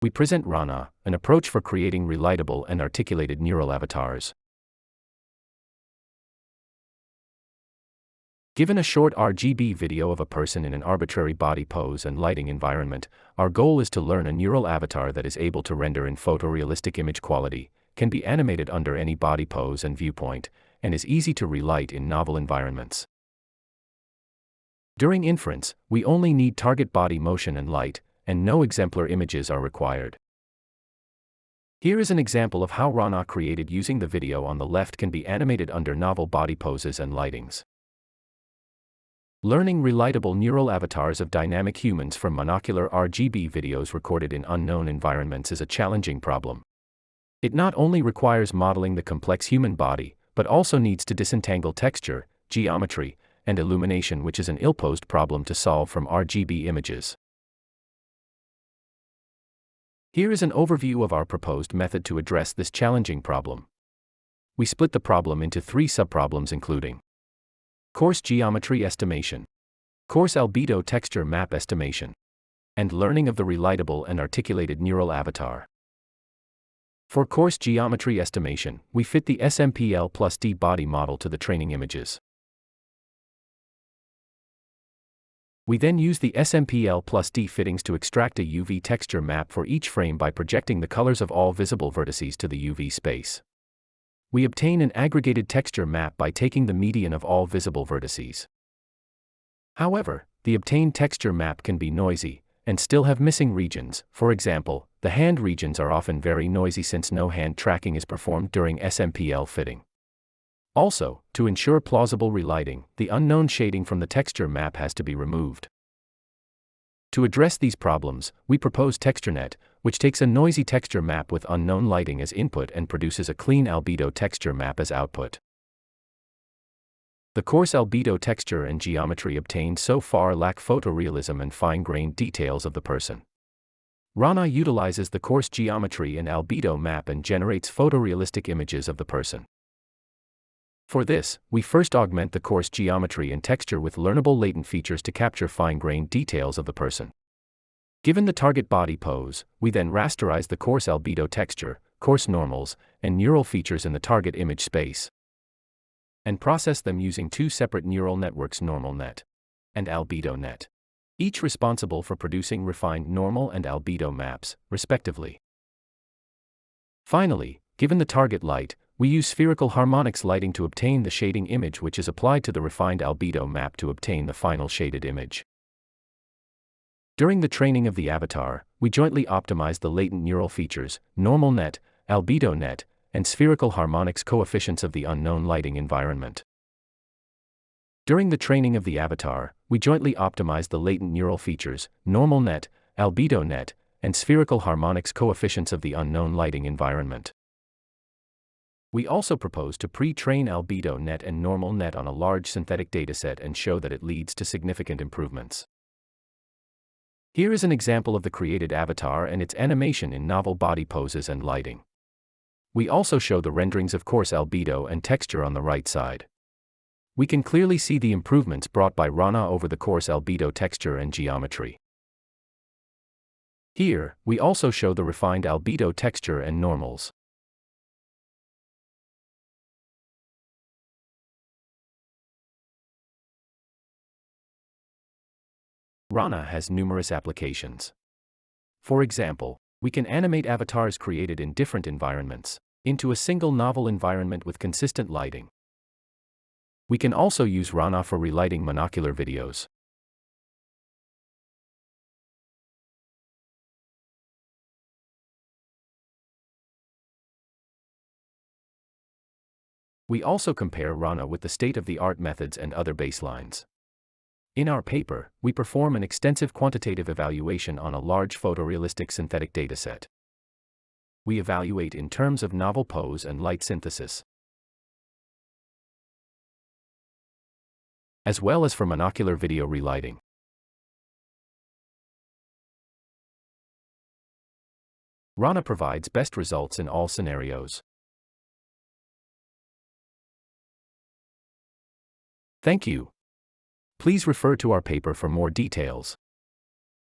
we present RANA, an approach for creating relightable and articulated neural avatars. Given a short RGB video of a person in an arbitrary body pose and lighting environment, our goal is to learn a neural avatar that is able to render in photorealistic image quality, can be animated under any body pose and viewpoint, and is easy to relight in novel environments. During inference, we only need target body motion and light, and no exemplar images are required. Here is an example of how RANA created using the video on the left can be animated under novel body poses and lightings. Learning relightable neural avatars of dynamic humans from monocular RGB videos recorded in unknown environments is a challenging problem. It not only requires modeling the complex human body, but also needs to disentangle texture, geometry, and illumination, which is an ill-posed problem to solve from RGB images. Here is an overview of our proposed method to address this challenging problem. We split the problem into 3 subproblems including coarse geometry estimation, coarse albedo texture map estimation, and learning of the relightable and articulated neural avatar. For coarse geometry estimation, we fit the SMPL+D body model to the training images. We then use the SMPL+D fittings to extract a UV texture map for each frame by projecting the colors of all visible vertices to the UV space. We obtain an aggregated texture map by taking the median of all visible vertices. However, the obtained texture map can be noisy, and still have missing regions. For example, the hand regions are often very noisy since no hand tracking is performed during SMPL fitting. Also, to ensure plausible relighting, the unknown shading from the texture map has to be removed. To address these problems, we propose TextureNet, which takes a noisy texture map with unknown lighting as input and produces a clean albedo texture map as output. The coarse albedo texture and geometry obtained so far lack photorealism and fine-grained details of the person. RANA utilizes the coarse geometry and albedo map and generates photorealistic images of the person. For this, we first augment the coarse geometry and texture with learnable latent features to capture fine-grained details of the person. Given the target body pose, we then rasterize the coarse albedo texture, coarse normals, and neural features in the target image space, and process them using 2 separate neural networks, NormalNet and AlbedoNet, each responsible for producing refined normal and albedo maps, respectively. Finally, given the target light, we use spherical harmonics lighting to obtain the shading image, which is applied to the refined albedo map to obtain the final shaded image. During the training of the avatar, we jointly optimize the latent neural features, NormalNet, AlbedoNet, and spherical harmonics coefficients of the unknown lighting environment. During the training of the avatar, we jointly optimize the latent neural features, NormalNet, AlbedoNet, and spherical harmonics coefficients of the unknown lighting environment. We also propose to pre-train AlbedoNet and NormalNet on a large synthetic dataset and show that it leads to significant improvements. Here is an example of the created avatar and its animation in novel body poses and lighting. We also show the renderings of coarse albedo and texture on the right side. We can clearly see the improvements brought by RANA over the coarse albedo texture and geometry. Here, we also show the refined albedo texture and normals. RANA has numerous applications. For example, we can animate avatars created in different environments into a single novel environment with consistent lighting. We can also use RANA for relighting monocular videos. We also compare RANA with the state-of-the-art methods and other baselines. In our paper, we perform an extensive quantitative evaluation on a large photorealistic synthetic dataset. We evaluate in terms of novel pose and light synthesis, as well as for monocular video relighting. RANA provides best results in all scenarios. Thank you. Please refer to our paper for more details.